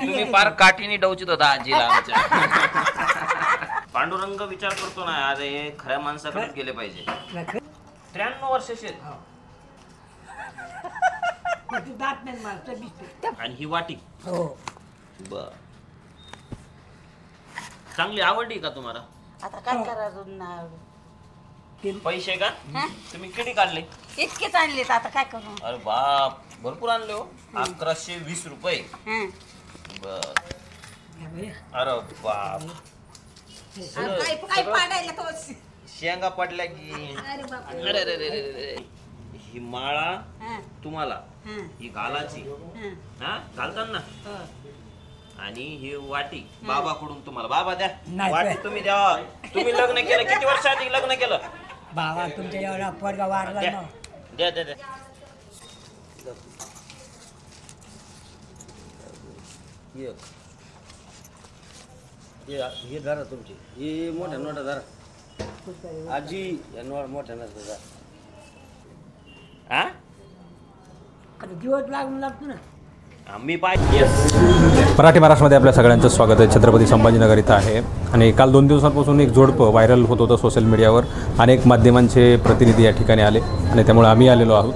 तुम्ही फार काठीने डवचित होता आजीला आमच्या. पांडुरंग विचार करतो ना, अरे हे खऱ्या माणसाकडे गेले पाहिजे. 93 वर्षाचे आणि ही वाटी बर चांगली आवडली का तुम्हाला? आता काय करायचं? पैसे का तुम्ही किती काढले? इतकेच आणलेत, आता काय करू? अरे बाप, भरपूर आणले हो. 1120 रुपये. बर. अरे बाप, शेंगा पडल्या की. अरे ही माळा तुम्हाला ही घालाची, हा घालताना. आणि ही वाटी बाबाकडून तुम्हाला. बाबा द्या वाटी, तुम्ही द्या. तुम्ही लग्न केलं किती वर्ष आधी लग्न केलं? बाबा तुमच्या एवढा पोरगा वारला ना. द्या द्या द्या. हे धरा तुमची, हे मोठ्या नोटा धरा आजी. या नोट मोठ्या नोटा धरा. हा दिवस लागून लागतो ना. आम्ही पाहिजे. मराठी महाराष्ट्रामध्ये आपल्या सगळ्यांचं स्वागत आहे. छत्रपती संभाजीनगर इथं आहे आणि काल 2 दिवसांपासून एक जोडपं व्हायरल होत होतं सोशल मीडियावर. अनेक माध्यमांचे प्रतिनिधी या ठिकाणी आले आणि त्यामुळे आम्ही आलेलो आहोत.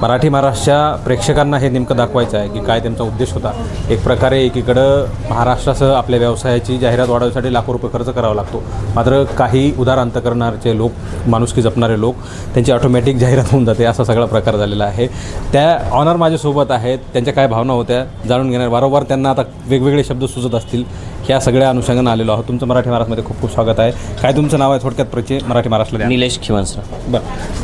मराठी महाराष्ट्राच्या प्रेक्षकांना हे नेमकं दाखवायचं आहे की काय त्यांचा उद्देश होता. एक प्रकारे एकीकडं महाराष्ट्रासह आपल्या व्यवसायाची जाहिरात वाढवण्यासाठी लाखो रुपये खर्च करावा लागतो, मात्र काही उदार अंतकरणाचे लोक, माणुसकी जपणारे लोक, त्यांची ऑटोमॅटिक जाहिरात होऊन जाते. असा सगळा प्रकार झालेला आहे. त्या ऑनर माझ्यासोबत आहेत, त्यांच्या काय भावना होत्या जाणून घेणार. वारंवार त्यांना आता वेगवेगळे शब्द सुचत असतील, ह्या सगळ्या अनुषंगाने आलेलो आहोत. तुमचं मराठी महाराष्ट्रामध्ये खूप खूप स्वागत आहे. काय तुमचं नाव आहे थोडक्यात परिचय मराठी महाराष्ट्राला? निलेश खिवणसर. बरं,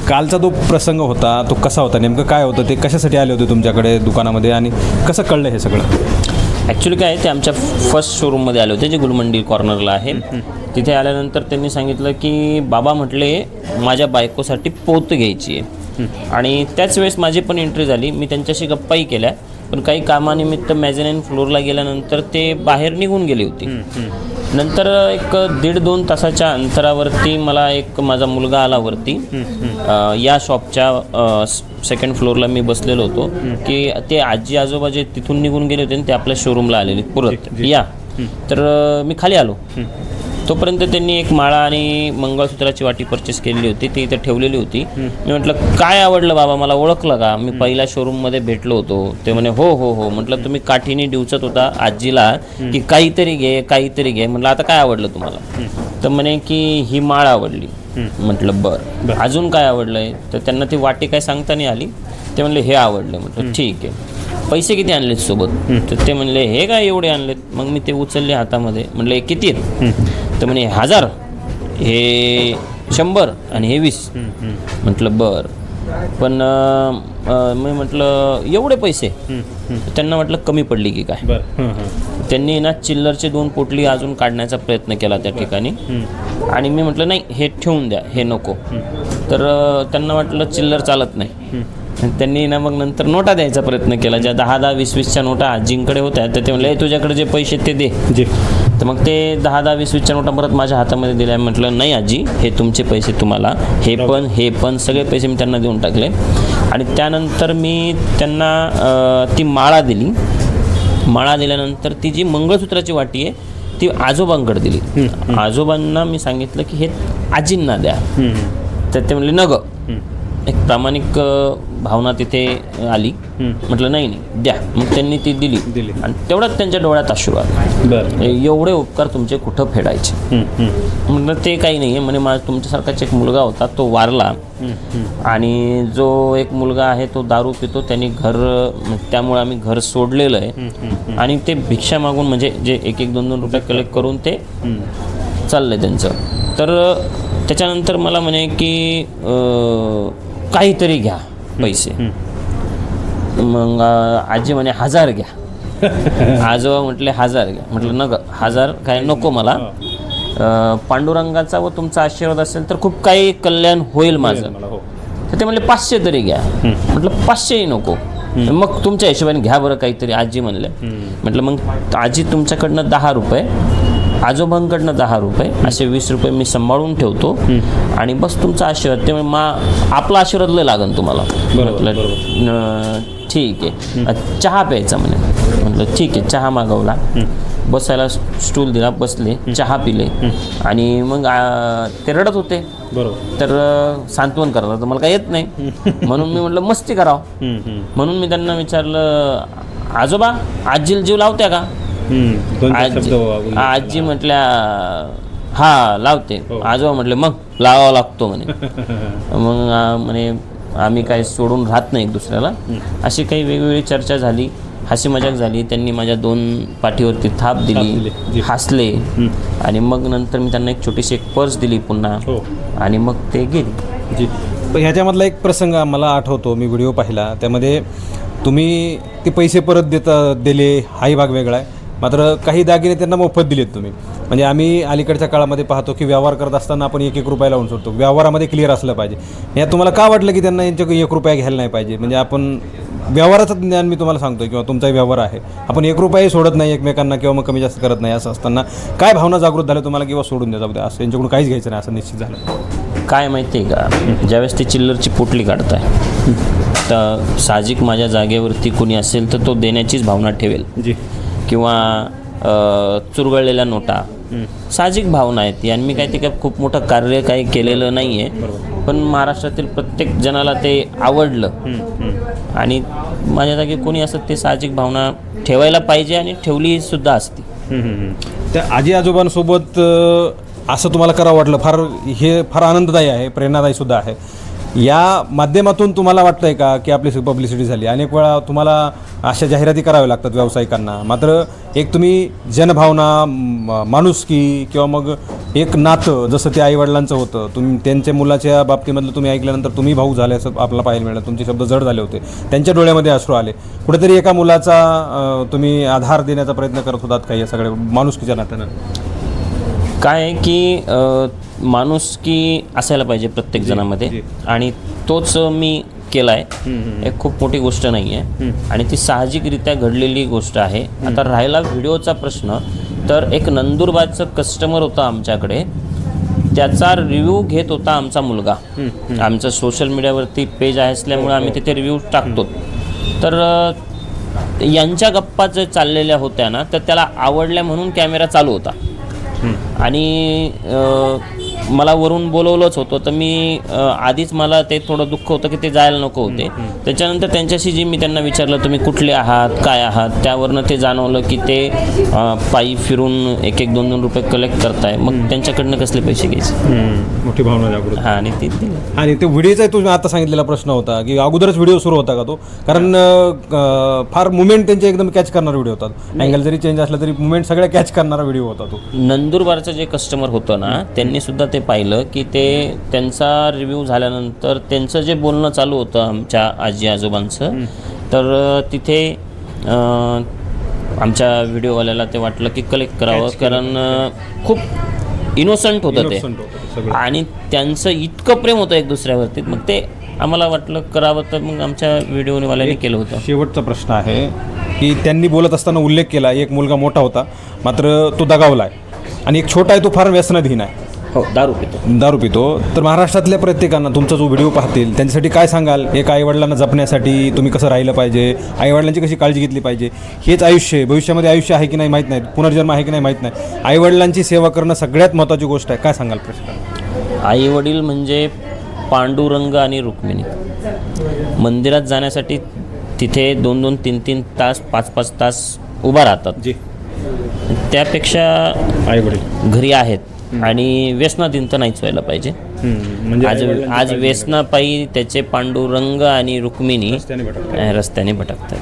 कालचा तो प्रसंग होता तो कसा होता, नेमकं काय होतं, ते कशासाठी आले होते तुमच्याकडे दुकानामध्ये आणि कसं कळलं हे सगळं? ॲक्च्युली काय आहे, ते आमच्या फर्स्ट शोरूममध्ये आले होते जे गुलमंडी कॉर्नरला आहे. तिथे आल्यानंतर त्यांनी सांगितलं की बाबा म्हटले माझ्या बायकोसाठी पोत घ्यायची आहे. आणि त्याच वेळेस माझी पण एंट्री झाली. मी त्यांच्याशी गप्पाही केल्या, पण काही कामानिमित्त मॅझेनाईन फ्लोअरला गेल्यानंतर ते बाहेर निघून गेली होती. नंतर एक 1.5-2 तासाच्या अंतरावरती मला एक माझा मुलगा आला वरती. या शॉपच्या सेकंड फ्लोअरला मी बसलेलो होतो की ते आजी आजोबा जे तिथून निघून गेले होते आणि ते आपल्या शोरूमला आलेले परत या. तर मी खाली आलो. तोपर्यंत त्यांनी एक माळा आणि मंगळसूत्राची वाटी परचेस केलेली होती, ती इथे ठेवलेली होती. मी म्हटलं काय आवडलं बाबा, मला ओळखलं का? मी पहिल्या शोरूममध्ये भेटलो होतो. ते म्हणे हो हो हो. म्हटलं तुम्ही काठीने डिवचत होता आजीला की काहीतरी घे काहीतरी घे. म्हटलं आता काय आवडलं तुम्हाला? तर म्हणे की ही माळ आवडली. म्हटलं बरं, अजून काय आवडलंय? तर त्यांना ती वाटी काय सांगता नाही आली. ते म्हणले हे आवडलं. म्हटलं ठीक आहे, पैसे किती आणलेत सोबत? तर ते म्हणले हे काय एवढे आणलेत? मग मी ते उचलले हातामध्ये. म्हटलं हे किती आहेत? तर म्हणे 1000, हे 100 आणि हे 20. म्हटलं बरं, पण मी म्हटलं एवढे पैसे? त्यांना म्हटलं कमी पडली की काय? त्यांनी ना चिल्लरचे 2 पोटली अजून काढण्याचा प्रयत्न केला त्या ठिकाणी. आणि मी म्हटलं नाही हे ठेवून द्या, हे नको. तर त्यांना वाटलं चिल्लर चालत नाही. त्यांनी ना मग नंतर नोटा द्यायचा प्रयत्न केला, ज्या 10-10, 20-20च्या नोटा आजींकडे होत्या. तर ते म्हणले तुझ्याकडे जे पैसे ते दे. तर मग ते 10-10, 20-20च्या नोटा परत माझ्या हातामध्ये दिल्या. म्हटलं नाही आजी, हे तुमचे पैसे तुम्हाला, हे पण सगळे पैसे मी त्यांना देऊन टाकले. आणि त्यानंतर मी त्यांना ती माळा दिली. माळा दिल्यानंतर ती जी मंगळसूत्राची वाटी आहे ती आजोबांकडे दिली. आजोबांना मी सांगितलं की हे आजींना द्या. तर ते म्हणले न ग. एक प्रामाणिक भावना तिथे आली. म्हटलं नाही नाही द्या. मग त्यांनी ती दिली आणि तेवढ्यात त्यांच्या डोळ्यात अश्रू आले. एवढे उपकार तुमचे कुठं फेडायचे? म्हटलं ते काही नाही आहे म्हणे, माझा तुमच्यासारखाच एक मुलगा होता तो वारला आणि जो एक मुलगा आहे तो दारू पितो, त्यांनी त्यामुळे आम्ही घर सोडलेलं आहे आणि ते भिक्षा मागून म्हणजे जे 1-2 रुपये कलेक्ट करून ते चाललंय त्यांचं. तर त्याच्यानंतर मला म्हणे की काहीतरी घ्या पैसे. मग आजी म्हणे 1000 घ्या. आजोबा म्हटले 1000 घ्या. म्हटलं न ग 1000 काय नको मला, पांडुरंगाचा व तुमचा आशीर्वाद असेल तर खूप काही कल्याण होईल माझं. तर ते म्हणले 500 तरी घ्या. म्हटलं 500ही नको, मग तुमच्या हिशोबाने घ्या बरं काहीतरी. आजी म्हणले. म्हटलं मग आजी तुमच्याकडनं 10 रुपये, आजोबांकडनं 10 रुपये, असे 20 रुपये मी सांभाळून ठेवतो आणि बस तुमचा आशीर्वाद. त्यामुळे आपला आशीर्वाद लय लागन तुम्हाला. म्हटलं ठीक आहे चहा प्यायचा म्हणे. म्हटलं ठीक आहे, चहा मागवला, बसायला स्टूल दिला, बसले, चहा पिले आणि मग ते रडत होते. बरोबर. तर सांत्वन करतात तर मला काही येत नाही म्हणून मी म्हटलं मस्ती करावं. म्हणून मी त्यांना विचारलं, आजोबा आजीला जीव लावत्या का? आजी म्हटल्या हा लावते. आजोबा म्हटले मग लावावा लागतो म्हणे. मग म्हणे आम्ही काही सोडून राहत नाही एक दुसऱ्याला. अशी काही वेगवेगळी चर्चा झाली, हसी मजाक झाली. त्यांनी माझ्या 2 पाठीवरती थाप दिली, हसले आणि मग नंतर मी त्यांना एक छोटीशी एक पर्स दिली पुन्हा आणि मग ते गेले. जी. पण ह्याच्यामधला एक प्रसंग मला आठवतो, मी व्हिडिओ पाहिला, त्यामध्ये तुम्ही ते पैसे परत दिले हाही भाग वेगळा आहे, मात्र काही दागिने त्यांना मोफत दिलेत तुम्ही. म्हणजे आम्ही अलीकडच्या काळामध्ये पाहतो की व्यवहार करत असताना आपण 1-1 रुपया लावून सोडतो. व्यवहारामध्ये क्लिअर असलं पाहिजे. या तुम्हाला का वाटलं की त्यांना यांच्याकडे 1 रुपया घ्यायला नाही पाहिजे? म्हणजे आपण व्यवहाराचं ज्ञान मी तुम्हाला सांगतो किंवा तुमचाही व्यवहार आहे, आपण 1 रुपयाही सोडत नाही एकमेकांना किंवा मग कमी जास्त करत नाही. असं असताना काय भावना जागृत झाल्या तुम्हाला किंवा सोडून द्या, जाऊ द्या, असं यांच्याकडून काहीच घ्यायचं नाही असं निश्चित झालं? काय माहिती आहे का, ज्यावेळेस ती चिल्लरची पोटली काढताय तर साहजिक माझ्या जागेवरती कोणी असेल तर तो देण्याचीच भावना ठेवेल. जी. किंवा चुरगळलेल्या नोटा साहजिक भावना आहेत ती. आणि मी काही ते काय खूप मोठं कार्य काही केलेलं नाही आहे, पण महाराष्ट्रातील प्रत्येक जणाला ते आवडलं आणि माझ्या जागी कोणी असत ते साहजिक भावना ठेवायला पाहिजे आणि ठेवली सुद्धा असती. त्या आजी आजोबांसोबत असं तुम्हाला करावं वाटलं, हे फार आनंददायी आहे, प्रेरणादायी सुद्धा आहे. या माध्यमातून तुम्हाला वाटतं आहे का की आपली पब्लिसिटी झाली? अनेक वेळा तुम्हाला अशा जाहिराती कराव्या लागतात व्यावसायिकांना, मात्र एक तुम्ही जनभावना, माणुसकी किंवा मग एक नातं जसं ते आईवडिलांचं होतं, तुम्ही त्यांच्या मुलाच्या बाबतीमधलं तुम्ही ऐकल्यानंतर तुम्ही भाऊ झाले असं आपल्याला पाहायला मिळालं. तुमचे शब्द जड झाले होते, त्यांच्या डोळ्यामध्ये अश्रू आले. कुठेतरी एका मुलाचा तुम्ही आधार देण्याचा प्रयत्न करत होतात का या सगळ्या माणुसकीच्या नात्यानं? काय आहे की माणुसकी असायला पाहिजे प्रत्येक जणामध्ये आणि तोच मी केला आहे. एक खूप मोठी गोष्ट नाही आहे आणि ती साहजिकरित्या घडलेली गोष्ट आहे. आता राहिला व्हिडिओचा प्रश्न, तर एक नंदुरबारचं कस्टमर होता आमच्याकडे, त्याचा रिव्ह्यू घेत होता आमचा मुलगा. आमचं सोशल मीडियावरती पेज आहे असल्यामुळे आम्ही तिथे रिव्ह्यू टाकतो. तर यांच्या गप्पा जर चाललेल्या होत्या ना, तर त्याला आवडल्या म्हणून कॅमेरा चालू होता आणि मला वरून बोलवलंच होतं. तर मी आधीच मला ते थोडं दुःख होतं की ते जायला नको होते. त्याच्यानंतर त्यांच्याशी जी मी त्यांना विचारलं तुम्ही कुठले आहात, काय आहात, त्यावरनं ते जाणवलं की ते पायी फिरून 1-2 रुपये कलेक्ट करताय. मग त्यांच्याकडनं कसले पैसे घ्यायचे? मोठी भावना जागृत. हां. आणि ते आणि ते व्हिडिओचा तुम्ही आता सांगितलेला प्रश्न होता की अगोदरच व्हिडिओ सुरू होता का तो? कारण फार मुवमेंट त्यांचे एकदम कॅच करणारा व्हिडिओ होता. अँगल जरी चेंज असला तरी मुवमेंट सगळ्या कॅच करणारा व्हिडिओ होता तो. नंदुरबारचं जे कस्टमर होतं ना, त्यांनी सुद्धा ते पाहिलं की ते त्यांचा रिव्ह्यू झाल्यानंतर त्यांचं जे बोलणं चालू होतं आमच्या आजी आजोबांचं, तर तिथे आमच्या व्हिडिओवाल्याला ते वाटलं की कलेक्ट करावं, कारण खूप इनोसंट होतं ते आणि त्यांचं इतकं प्रेम होतं एक दुसऱ्यावरती. मग ते आम्हाला वाटलं करावं, तर मग आमच्या व्हिडिओवाल्याने केलं होतं. शेवटचा प्रश्न आहे की त्यांनी बोलत असताना उल्लेख केला एक मुलगा मोठा होता मात्र तो दगावला आहे आणि एक छोटा आहे तो फार व्यसनाधीन आहे. हो, दारू पितो. तर महाराष्ट्रातल्या प्रत्येकांना तुमचा जो व्हिडिओ पाहतील त्यांच्यासाठी काय सांगाल? एक आईवडिलांना जपण्यासाठी तुम्ही कसं राहिलं पाहिजे, आईवडिलांची कशी काळजी घेतली पाहिजे? हेच आयुष्य, भविष्यामध्ये आयुष्य आहे की नाही माहीत नाही, पुनर्जन्म आहे की नाही माहीत नाही. आईवडिलांची सेवा करणं सगळ्यात महत्त्वाची गोष्ट आहे. काय सांगाल प्रश्न? आईवडील म्हणजे पांडुरंग आणि रुक्मिणी. मंदिरात जाण्यासाठी तिथे 2-2, 3-3 तास, 5-5 तास उभा राहतात. जी. त्यापेक्षा आईवडील घरी आहेत आणि व्यसनाधीन तर नाहीच व्हायला पाहिजे. म्हणजे आज व्यसनापायी त्याचे पांडुरंग आणि रुक्मिणी रस्त्याने भटकतात.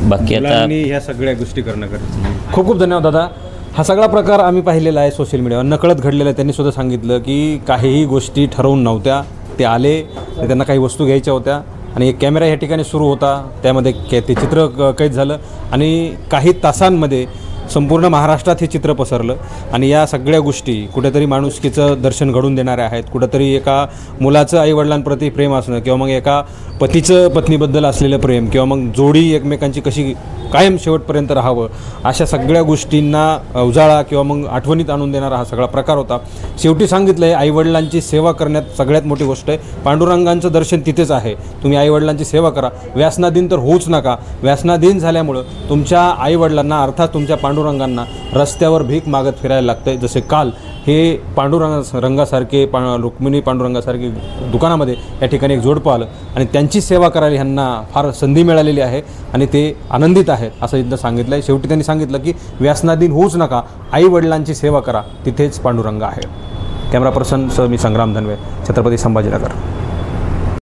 बाकी आता ह्या सगळ्या गोष्टी करणं गरजेचं. खूप खूप धन्यवाद दादा. हा सगळा प्रकार आम्ही पाहिलेला आहे सोशल मीडियावर, नकळत घडलेला आहे. त्यांनी सुद्धा सांगितलं की काहीही गोष्टी ठरवून नव्हत्या, ते आले, त्यांना काही वस्तू घ्यायच्या होत्या आणि एक कॅमेरा या ठिकाणी सुरू होता, त्यामध्ये ते चित्र कैद झालं आणि काही तासांमध्ये संपूर्ण महाराष्ट्रात हे चित्र पसरलं आणि या सगळ्या गोष्टी कुठेतरी माणुसकीचं दर्शन घडून देणाऱ्या आहेत. कुठेतरी एका मुलाचं आईवडिलांप्रती प्रेम असणं किंवा मग एका पतीचं पत्नीबद्दल असलेलं प्रेम किंवा मग जोडी एकमेकांची कशी कायम शेवटपर्यंत राहावं अशा सगळ्या गोष्टींना उजाळा किंवा मग आठवणीत आणून देणारा हा सगळा प्रकार होता. शेवटी सांगितलं आहे आईवडिलांची सेवा करण्यात सगळ्यात मोठी गोष्ट आहे. पांडुरंगांचं दर्शन तिथेच आहे. तुम्ही आईवडिलांची सेवा करा. व्यसनाधीन तर होऊच नका. व्यसनाधीन झाल्यामुळं तुमच्या आईवडिलांना अर्थात तुमच्या पांडुरंगांना रस्त्यावर भीक मागत फिरायला लागतं आहे. जसे काल हे रंगासारखे रुक्मिणी पांडुरंगासारखे दुकानामध्ये या ठिकाणी एक जोडपं आलं आणि त्यांची सेवा करायला ह्यांना फार संधी मिळालेली आहे आणि ते आनंदित आहेत असं इथं सांगितलं आहे. शेवटी त्यांनी सांगितलं की व्यसनाधीन होऊच नका, आईवडिलांची सेवा करा, तिथेच पांडुरंग आहे. कॅमेरा पर्सन सह मी संग्राम धनवे, छत्रपती संभाजीनगर.